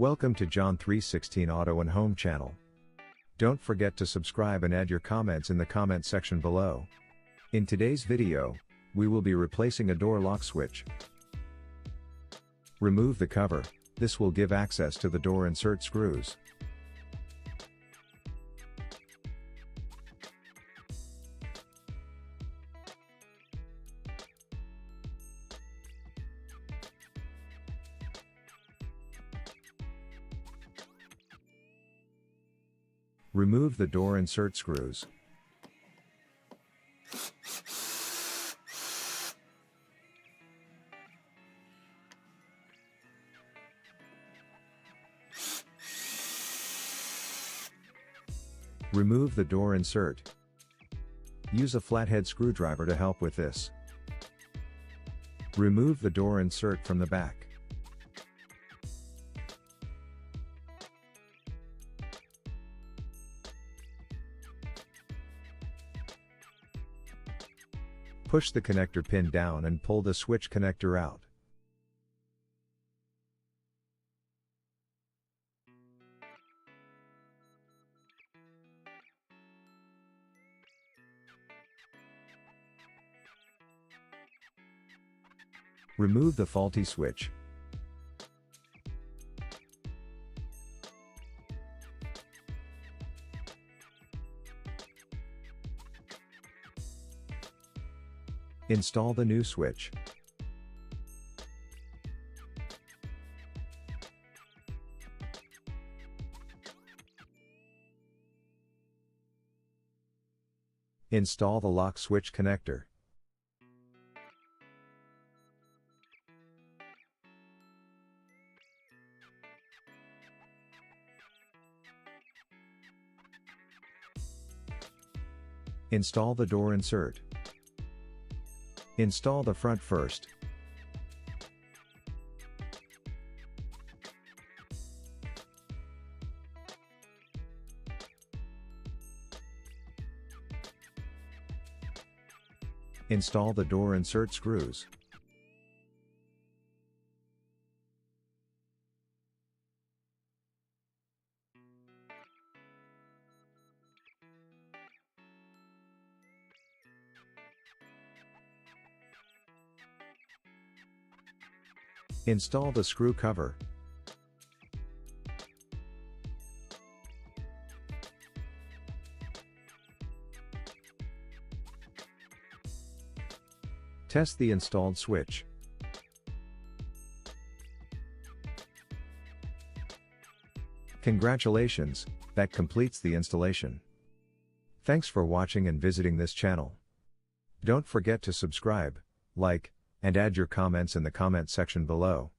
Welcome to John 316 Auto and Home channel. Don't forget to subscribe and add your comments in the comment section below. In today's video, we will be replacing a door lock switch. Remove the cover. This will give access to the door insert screws. Remove the door insert screws. Remove the door insert. Use a flathead screwdriver to help with this. Remove the door insert from the back. Push the connector pin down and pull the switch connector out. Remove the faulty switch. Install the new switch. Install the lock switch connector. Install the door insert. Install the front first. Install the door insert screws. Install the screw cover. Test the installed switch. Congratulations, that completes the installation. Thanks for watching and visiting this channel. Don't forget to subscribe, like, and add your comments in the comment section below.